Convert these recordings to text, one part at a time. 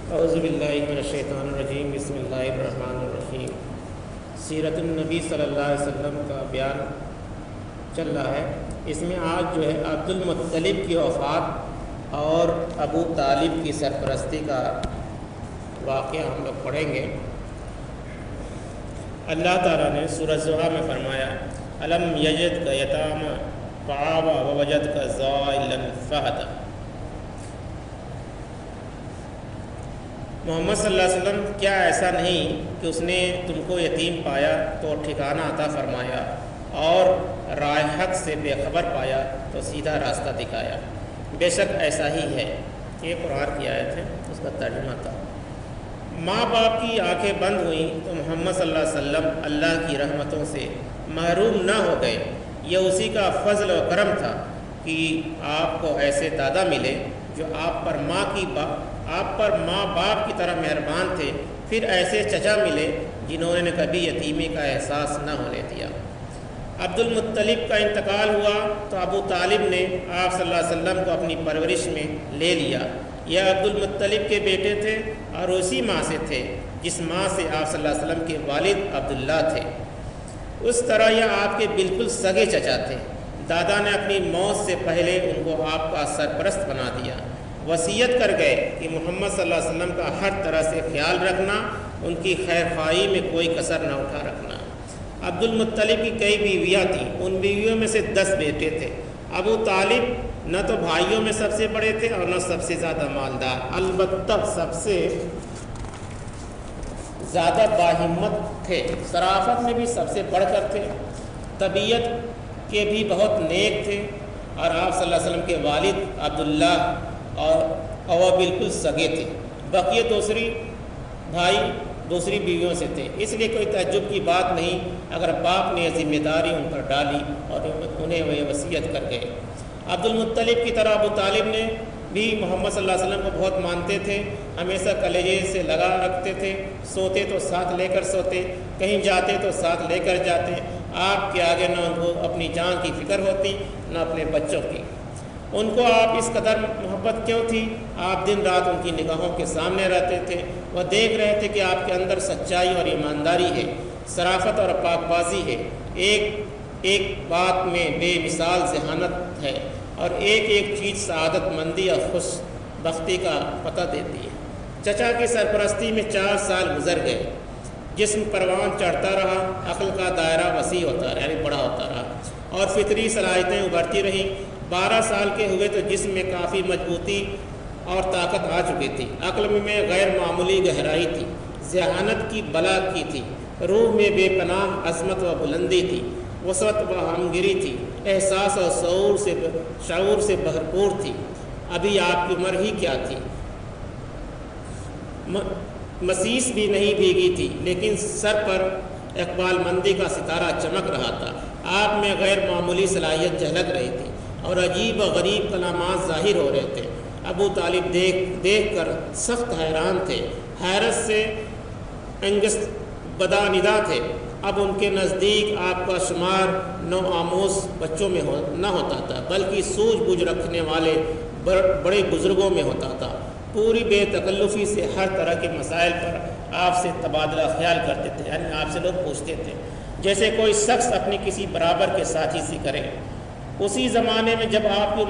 اعوذ باللہ من الشیطان الرجیم، بسم اللہ الرحمن الرحیم۔ سیرت النبی صلی اللہ علیہ وسلم کا بیان چل رہا ہے۔ اس میں آج جو ہے عبد المطلب کی وفات اور ابو طالب کی سرپرستی کا واقعہ ہم لوگ پڑھیں گے۔ اللہ تعالیٰ نے سورۃ زحا میں فرمایا، الم یجدک یتاما فآویٰ ووجدک ضالًا فہدیٰ۔ محمد صلی اللہ علیہ وسلم، کیا ایسا نہیں کہ اس نے تم کو یتیم پایا تو ٹھکانہ عطا فرمایا، اور راہ حق سے بے خبر پایا تو سیدھا راستہ دکھایا۔ بے شک ایسا ہی ہے۔ یہ قرآن کی آیت ہے، اس کا ترجمہ تھا۔ ماں باپ کی آنکھیں بند ہوئیں تو محمد صلی اللہ علیہ وسلم اللہ کی رحمتوں سے محروم نہ ہو گئے۔ یہ اسی کا فضل و کرم تھا کہ آپ کو ایسے دادا ملے جو آپ پر ماں باپ کی طرح مہربان تھے، پھر ایسے چچا ملے جنہوں نے کبھی یتیمی کا احساس نہ ہونے دیا۔ عبد المطلب کا انتقال ہوا تو ابو طالب نے آپ صلی اللہ علیہ وسلم کو اپنی پرورش میں لے لیا۔ یہ عبد المطلب کے بیٹے تھے اور اسی ماں سے تھے جس ماں سے آپ صلی اللہ علیہ وسلم کے والد عبداللہ تھے۔ اس طرح یہ آپ کے بالکل سگے چچا تھے۔ دادا نے اپنی موت سے پہلے ان کو آپ کا سرپرست بنا دیا۔ وصیت کر گئے کہ محمد صلی اللہ علیہ وسلم کا ہر طرح سے خیال رکھنا، ان کی خیر خواہی میں کوئی کسر نہ اٹھا رکھنا۔ عبد المطلب کی کئی بیویاں تھیں، ان بیویوں میں سے 10 بیٹے تھے۔ ابو طالب نہ تو بھائیوں میں سب سے بڑے تھے اور نہ سب سے زیادہ مالدار، البتہ سب سے زیادہ باہمت تھے۔ شرافت میں بھی سب سے بڑھ کر تھے، طبیعت کے بھی بہت نیک تھے، اور آپ صلی اللہ علیہ وسلم کے والد عبداللہ اور وہ بالکل سگے تھے۔ بقیہ دوسری بیویوں سے تھے، اس لیے کوئی تعجب کی بات نہیں اگر باپ نے ذمہ داری ان پر ڈالی اور انہیں وہ وصیت کر گئے۔ عبد المطلب کی طرح ابو طالب نے بھی محمد صلی اللہ علیہ وسلم کو بہت مانتے تھے، ہمیشہ کلیجے سے لگا رکھتے تھے، سوتے تو ساتھ لے کر سوتے، کہیں جاتے تو ساتھ لے کر جاتے۔ آپ کے آگے نہ ان کو اپنی جان کی فکر ہوتی نہ اپنے بچوں کی۔ ان کو آپ اس قدر محبت کیوں تھی؟ آپ دن رات ان کی نگاہوں کے سامنے رہتے تھے، وہ دیکھ رہے تھے کہ آپ کے اندر سچائی اور ایمانداری ہے، شرافت اور پاک بازی ہے، ایک بات میں بے مثال ذہانت ہے، اور ایک چیز سعادت مندی اور خوش بختی کا پتہ دیتی ہے۔ چچا کی سرپرستی میں 4 سال گزر گئے۔ جسم پروان چڑھتا رہا، عقل کا دائرہ وسیع ہوتا رہا، یعنی بڑا ہوتا رہا، اور فطری صلاحیتیں ابھرتی رہیں۔ 12 سال کے ہوئے تو جسم میں کافی مضبوطی اور طاقت آ چکی تھی، عقل میں غیر معمولی گہرائی تھی، ذہانت کی بلا کی تھی، روح میں بے پناہ عظمت و بلندی تھی، وسعت و ہمگیری تھی، احساس اور شعور سے بھرپور تھی۔ ابھی آپ کی عمر ہی کیا تھی؟ مسیس بھی نہیں بھیگی تھی، لیکن سر پر اقبال مندی کا ستارہ چمک رہا تھا۔ آپ میں غیر معمولی صلاحیت جھلک رہی تھی اور عجیب و غریب کلمات ظاہر ہو رہے تھے۔ ابو طالب دیکھ کر سخت حیران تھے، حیرت سے انگست بداندیدہ تھے۔ اب ان کے نزدیک آپ کا شمار نو آموز بچوں میں نہ ہوتا تھا، بلکہ سوجھ بوجھ رکھنے والے بڑے بزرگوں میں ہوتا تھا۔ پوری بے تکلفی سے ہر طرح کے مسائل پر آپ سے تبادلہ خیال کرتے تھے، یعنی آپ سے لوگ پوچھتے تھے جیسے کوئی شخص اپنے کسی برابر کے ساتھی سے کرے۔ اسی زمانے میں جب آپ کی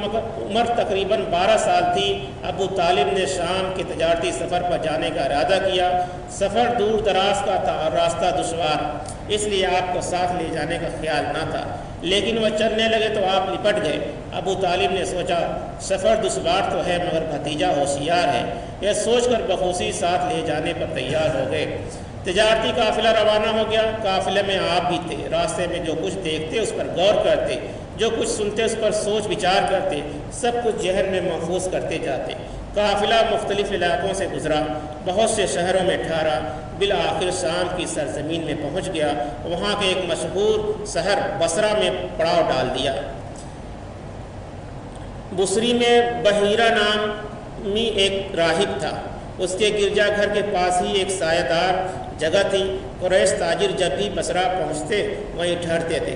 عمر تقریباً 12 سال تھی، ابو طالب نے شام کے تجارتی سفر پر جانے کا ارادہ کیا۔ سفر دور دراز کا تھا اور راستہ دشوار، اس لیے آپ کو ساتھ لے جانے کا خیال نہ تھا، لیکن وہ چلنے لگے تو آپ لپٹ گئے۔ ابو طالب نے سوچا سفر دشوار تو ہے مگر بھتیجا ہوشیار ہے، یہ سوچ کر بخوشی ساتھ لے جانے پر تیار ہو گئے۔ تجارتی قافلہ روانہ ہو گیا۔ قافلے میں آپ بھی تھے۔ راستے میں جو کچھ دیکھتے اس پر غور کرتے، جو کچھ سنتے اس پر سوچ وچار کرتے، سب کچھ ذہن میں محفوظ کرتے جاتے۔ قافلہ مختلف علاقوں سے گزرا، بہت سے شہروں میں ٹھہرا، بالآخر شام کی سرزمین میں پہنچ گیا۔ وہاں کے ایک مشہور شہر بصرہ میں پڑاؤ ڈال دیا۔ بصری میں بحیرہ نامی ایک راہب تھا، اس کے گرجا گھر کے پاس ہی ایک سایہ دار جگہ تھی۔ قریش تاجر جب بھی بصرہ پہنچتے وہیں ٹھہرتے تھے۔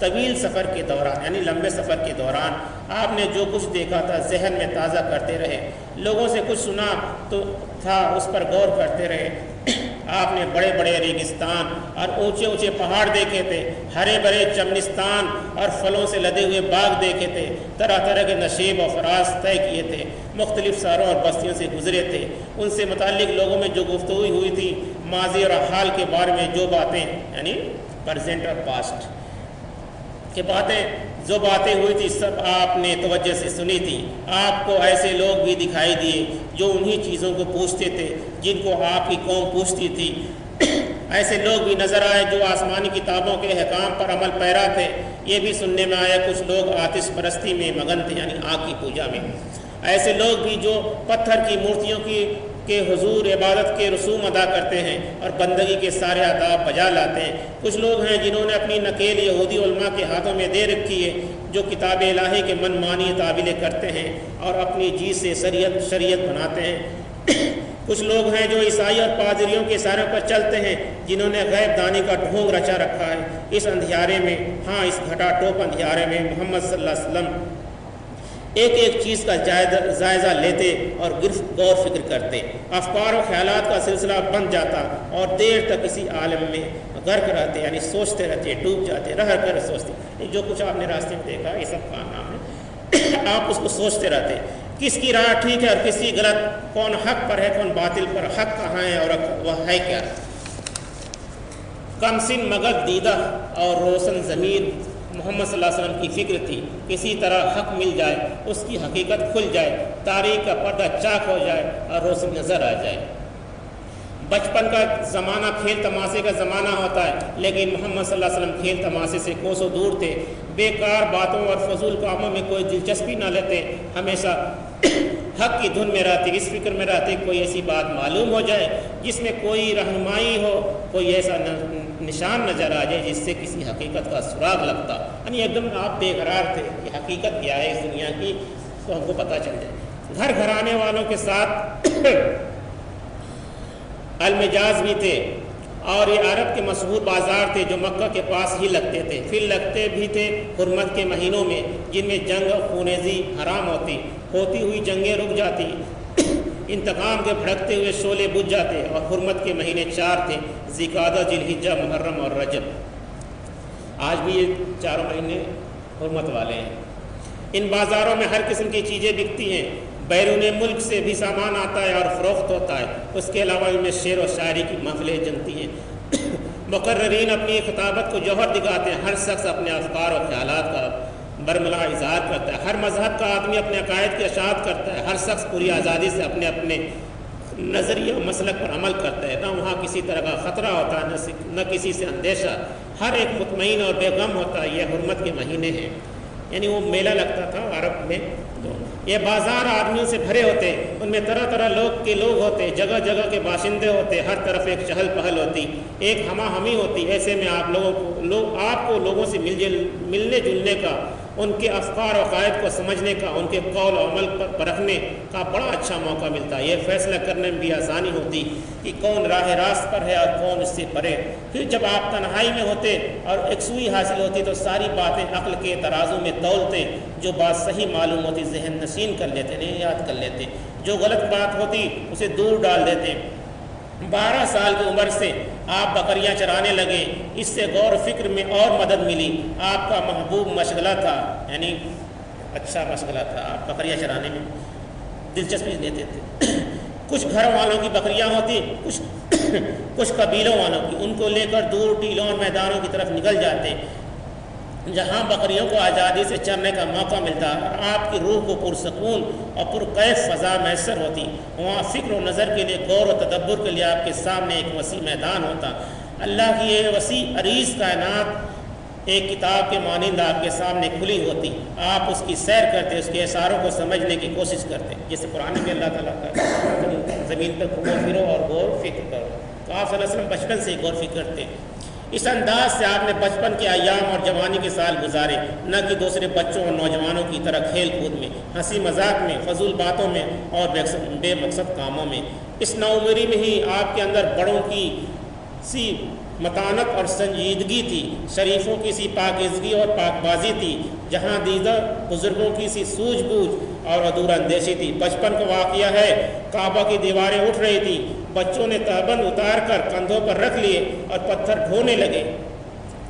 طویل سفر کے دوران یعنی لمبے سفر کے دوران آپ نے جو کچھ دیکھا تھا ذہن میں تازہ کرتے رہے، لوگوں سے کچھ سنا تو تھا اس پر غور کرتے رہے۔ آپ نے بڑے بڑے ریگستان اور اونچے اونچے پہاڑ دیکھے تھے، ہرے بھرے چمنستان اور پھلوں سے لدے ہوئے باغ دیکھے تھے، طرح طرح کے نشیب و فراز طے کیے تھے، مختلف شہروں اور بستیوں سے گزرے تھے، ان سے متعلق لوگوں میں جو گفتگو ہوئی تھی، ماضی اور حال کے بارے میں جو باتیں یعنی پریزنٹ اور پاسٹ کی باتیں جو باتیں ہوئی تھی سب آپ نے توجہ سے سنی تھی۔ آپ کو ایسے لوگ بھی دکھائی دیے جو انہی چیزوں کو پوچھتے تھے جن کو آپ کی قوم پوچھتی تھی۔ ایسے لوگ بھی نظر آئے جو آسمانی کتابوں کے احکام پر عمل پیرا تھے۔ یہ بھی سننے میں آیا کچھ لوگ آتش پرستی میں مگن تھے یعنی آگ کی پوجا میں۔ ایسے لوگ بھی جو پتھر کی مورتیوں کے حضور عبادت کے رسوم ادا کرتے ہیں اور بندگی کے سارے آداب بجا لاتے ہیں۔ کچھ لوگ ہیں جنہوں نے اپنی نکیل یہودی علماء کے ہاتھوں میں دے رکھی ہے، جو کتاب الہی کے من مانی تعویلیں کرتے ہیں اور اپنی جی سے شریعت بناتے ہیں۔ کچھ لوگ ہیں جو عیسائی اور پادریوں کے اشاروں پر چلتے ہیں، جنہوں نے غیب دانی کا ڈھونگ رچا رکھا ہے۔ اس اندھیارے میں اس گھٹا ٹوپ اندھیارے میں محمد صلی اللہ علیہ وسلم ایک ایک چیز کا جائزہ لیتے اور غور فکر کرتے، افکار و خیالات کا سلسلہ بن جاتا اور دیر تک اسی عالم میں غرق رہتے یعنی سوچتے رہتے، ڈوب جاتے، رہ کر سوچتے۔ جو کچھ آپ نے راستے میں دیکھا یہ سب کا نام ہے، آپ اس کو سوچتے رہتے، کس کی راہ ٹھیک ہے اور کس کی غلط، کون حق پر ہے کون باطل پر، حق کہاں ہے اور وہ ہے کیا۔ کم سن مغد دیدہ اور روشن ضمیر محمد صلی اللہ علیہ وسلم کی فکر تھی، کسی طرح حق مل جائے، اس کی حقیقت کھل جائے، تاریخ کا پردہ چاک ہو جائے اور روشن نظر آ جائے۔ بچپن کا زمانہ کھیل تماشے کا زمانہ ہوتا ہے، لیکن محمد صلی اللہ علیہ وسلم کھیل تماشے سے کوسوں دور تھے، بیکار باتوں اور فضول کاموں میں کوئی دلچسپی نہ لیتے، ہمیشہ حق کی دھن میں رہتے، اس فکر میں رہتے کوئی ایسی بات معلوم ہو جائے جس میں کوئی رہنمائی ہو، کوئی ایسا نشان نظر آ جائے جس سے کسی حقیقت کا سراغ لگتا، یعنی ایک دم آپ بے قرار تھے کہ حقیقت کیا ہے اس دنیا کی تو ہم کو پتہ چل جائے۔ گھر گھرانے والوں کے ساتھ المجاز بھی تھے اور یہ عرب کے مشہور بازار تھے جو مکہ کے پاس ہی لگتے تھے، پھر لگتے بھی تھے حرمت کے مہینوں میں جن میں جنگ اور خونریزی حرام ہوتی ہوئی جنگیں رک جاتی، انتقام کے بھڑکتے ہوئے شعلے بجھ جاتے، اور حرمت کے مہینے 4 تھے، ذوالقعدہ، ذوالحجہ، محرم اور رجب۔ آج بھی یہ 4 مہینے حرمت والے ہیں۔ ان بازاروں میں ہر قسم کی چیزیں بکتی ہیں، بیرون ملک سے بھی سامان آتا ہے اور فروخت ہوتا ہے، اس کے علاوہ ان میں شعر و شاعری کی محفلیں جمتی ہیں۔ مقررین اپنی خطابت کو جوہر دکھاتے ہیں، ہر شخص اپنے افکار و خیالات کا برملا اظہار کرتا ہے، ہر مذہب کا آدمی اپنے عقائد کی اشاعت کرتا ہے، ہر شخص پوری آزادی سے اپنے اپنے نظریے و مسلک پر عمل کرتا ہے، نہ وہاں کسی طرح کا خطرہ ہوتا ہے نہ کسی سے اندیشہ، ہر ایک مطمئن اور بے غم ہوتا ہے۔ یہ حرمت کے مہینے ہیں، یعنی وہ میلہ لگتا تھا عرب میں، تو یہ بازار آدمیوں سے بھرے ہوتے، ان میں طرح طرح لوگ ہوتے، جگہ جگہ کے باشندے ہوتے، ہر طرف ایک چہل پہل ہوتی، ایک ہمہ ہمی ہوتی۔ ایسے میں آپ کو لوگوں سے ملنے جلنے کا، ان کے افکار و عقائد کو سمجھنے کا، ان کے قول و عمل پر پرکھنے کا بڑا اچھا موقع ملتا ہے۔ یہ فیصلہ کرنے میں بھی آسانی ہوتی کہ کون راہ راست پر ہے اور کون اس سے پرے۔ پھر جب آپ تنہائی میں ہوتے اور یکسوئی حاصل ہوتی تو ساری باتیں عقل کے ترازو میں تولتے، جو بات صحیح معلوم ہوتی ذہن نشین کر لیتے، نہیں یاد کر لیتے، جو غلط بات ہوتی اسے دور ڈال دیتے۔ 12 سال کی عمر سے آپ بکریاں چرانے لگے، اس سے غور و فکر میں اور مدد ملی۔ آپ کا محبوب مشغلہ تھا، یعنی اچھا مشغلہ تھا، آپ بکریاں چرانے میں دلچسپی لیتے تھے۔ کچھ گھر والوں کی بکریاں ہوتی، کچھ قبیلوں والوں کی، ان کو لے کر دور ٹیلوں اور میدانوں کی طرف نکل جاتے، جہاں بکریوں کو آزادی سے چرنے کا موقع ملتا اور آپ کی روح کو پرسکون اور پرکیف فضا میسر ہوتی۔ وہاں فکر و نظر کے لیے، غور و تدبر کے لیے آپ کے سامنے ایک وسیع میدان ہوتا۔ اللہ کی یہ وسیع عریض کائنات ایک کتاب کے مانند آپ کے سامنے کھلی ہوتی، آپ اس کی سیر کرتے، اس کے اشاروں کو سمجھنے کی کوشش کرتے، جیسے قرآن میں اللہ تعالیٰ کا زمین پر گھومو پھرو اور غور و فکر کرو، تو آپ صلی اللہ علیہ وسلم بچپن سے غور و فکر کرتے۔ اس انداز سے آپ نے بچپن کے ایام اور جوانی کے سال گزارے، نہ کہ دوسرے بچوں اور نوجوانوں کی طرح کھیل کود میں، ہنسی مذاق میں، فضول باتوں میں اور بے مقصد کاموں میں۔ اس نوعمری میں ہی آپ کے اندر بڑوں کی سی متانت اور سنجیدگی تھی، شریفوں کی سی پاکیزگی اور پاک بازی تھی، جہاں دیدہ بزرگوں کی سی سوجھ بوجھ اور ادور اندیشی تھی۔ بچپن کا واقعہ ہے، کعبہ کی دیواریں اٹھ رہی تھی، بچوں نے تہبند اتار کر کندھوں پر رکھ لیے اور پتھر ڈھونے لگے،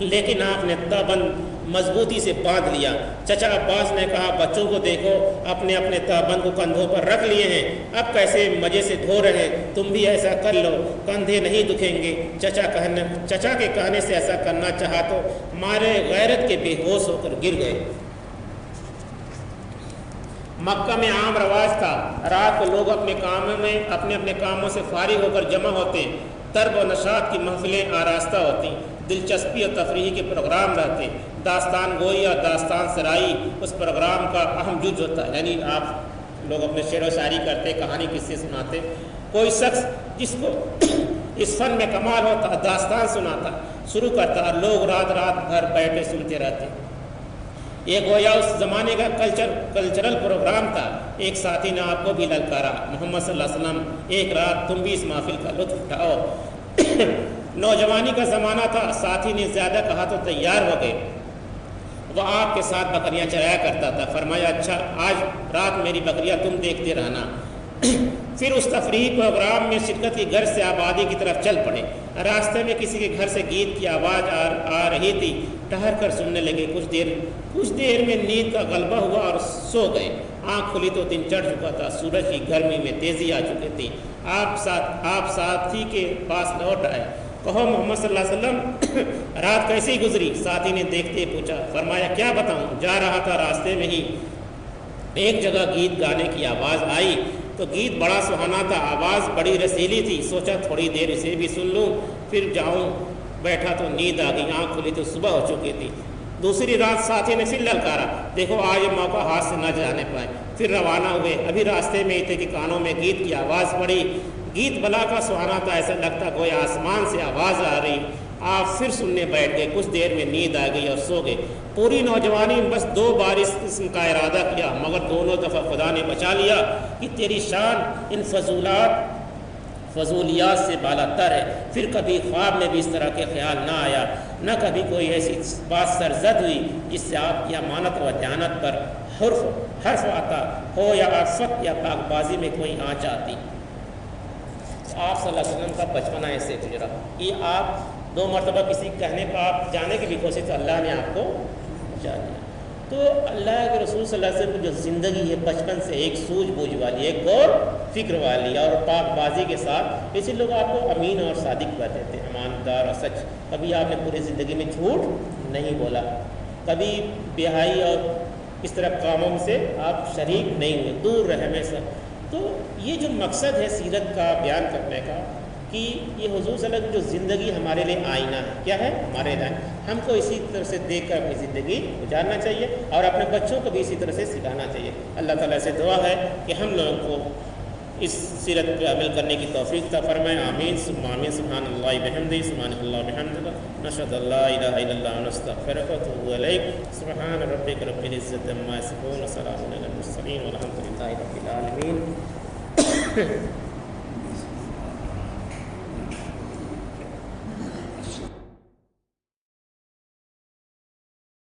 لیکن آپ نے تہبند مضبوطی سے باندھ لیا۔ چچا عباس نے کہا، بچوں کو دیکھو، اپنے اپنے تہبند کو کندھوں پر رکھ لیے ہیں، اب کیسے مزے سے ڈھو رہے ہیں، تم بھی ایسا کر لو، کندھے نہیں دکھیں گے۔ چچا کے کہنے سے ایسا کرنا چاہا تو مارے غیرت کے بے ہوش ہو کر گر گئے۔ مکہ میں عام رواج تھا، رات کو لوگ اپنے کاموں سے فارغ ہو کر جمع ہوتے، طرب و نشاط کی محفلیں آراستہ ہوتی، دلچسپی اور تفریح کے پروگرام رہتے، داستان گوئی اور داستان سرائی اس پروگرام کا اہم جز ہوتا ہے، یعنی آپ لوگ اپنے شعر و شاعری کرتے، کہانی قصے سناتے۔ کوئی شخص جس کو اس فن میں کمال ہوتا داستان سناتا شروع کرتا اور لوگ رات بھر بیٹھے سنتے رہتے۔ یہ گویا اس زمانے کا کلچرل پروگرام تھا۔ ایک ساتھی نے آپ کو بھی للکارا، محمد صلی اللہ علیہ وسلم ایک رات تم بھی اس محفل کا لطف اٹھاؤ۔ نوجوانی کا زمانہ تھا، ساتھی نے زیادہ کہا تو تیار ہو گئے۔ وہ آپ کے ساتھ بکریاں چرایا کرتا تھا۔ فرمایا، اچھا آج رات میری بکریاں تم دیکھتے رہنا۔ پھر اس تفریحی پروگرام میں شرکت کی غرض سے آبادی کی طرف چل پڑے۔ راستے میں کسی کے گھر سے گیت کی آواز آ رہی تھی، ٹہر کر سننے لگے۔ کچھ دیر میں نیند کا غلبہ ہوا اور سو گئے۔ آنکھ کھلی تو دن چڑھ چکا تھا، سورج کی گرمی میں تیزی آ چکی تھی۔ آپ ساتھی کے پاس لوٹ آئے۔ کہو محمد صلی اللہ علیہ وسلم رات کیسی گزری؟ ساتھی نے دیکھتے پوچھا۔ فرمایا، کیا بتاؤں، جا رہا تھا، راستے میں ہی ایک جگہ گیت گانے کی آواز آئی تو گیت بڑا سہانا تھا، آواز بڑی رسیلی تھی، سوچا تھوڑی دیر اسے بھی سن لوں پھر جاؤں۔ بیٹھا تو نیند آ گئی، آنکھ کھلی تو صبح ہو چکی تھی۔ دوسری رات ساتھی نے پھر للکارا، دیکھو آج یہ موقع ہاتھ سے نہ جانے پائے۔ پھر روانہ ہوئے، ابھی راستے میں ہی تھے کہ کانوں میں گیت کی آواز پڑی۔ گیت بلا کا سہانا تھا، ایسا لگتا گویا آسمان سے آواز آ رہی۔ آپ پھر سننے بیٹھ گئے، کچھ دیر میں نیند آ گئی اور سو گئے۔ پوری نوجوانی میں بس 2 بار اس قسم کا ارادہ کیا، مگر دونوں دفعہ خدا نے بچا لیا کہ تیری شان ان فضولیات سے بالا تر ہے۔ پھر کبھی خواب میں بھی اس طرح کے خیال نہ آیا، نہ کبھی کوئی ایسی بات سرزد ہوئی جس سے آپ کی امانت و دیانت پر حرف آتا ہو یا عفت یا پاک بازی میں کوئی آنچ آتی۔ آپ صلی اللہ علیہ وسلم کا بچپنا ایسے گزرا۔ یہ آپ 2 مرتبہ کسی کہنے پر آپ جانے کی بھی کوشش تو اللہ نے آپ کو بچا دیا۔ تو اللہ کے رسول صلی اللہ علیہ وسلم کی جو زندگی ہے بچپن سے ایک سوجھ بوجھ والی، ایک غور فکر والی اور پاک بازی کے ساتھ، اسی لوگ آپ کو امین اور صادق کہتے تھے، ایماندار اور سچ۔ کبھی آپ نے پوری زندگی میں جھوٹ نہیں بولا، کبھی بیاہی اور اس طرح کاموں سے آپ شریک نہیں ہوئے، دور رہے ہمیشہ۔ تو یہ جو مقصد ہے سیرت کا بیان کرنے کا کہ یہ حضور صلی اللہ علیہ وسلم جو زندگی ہمارے لیے آئینہ ہے، کیا ہے ہمارے لیے، ہم کو اسی طرح سے دیکھ کر اپنی زندگی گزارنا چاہیے اور اپنے بچوں کو بھی اسی طرح سے سکھانا چاہیے۔ اللہ تعالیٰ سے دعا ہے کہ ہم لوگوں کو اس سیرت پہ عمل کرنے کی توفیق عطا فرمائے۔ آمین ثم آمین۔ سبحان اللہ بحمدہ، سبحان اللہ بحمدہ، نشہد ان لا الہ الا اللہ ونستغفرک ونتوب الیک۔ سبحان ربک رب العزۃ عما یصفون وسلام علی المرسلین والحمد للہ رب العالمین۔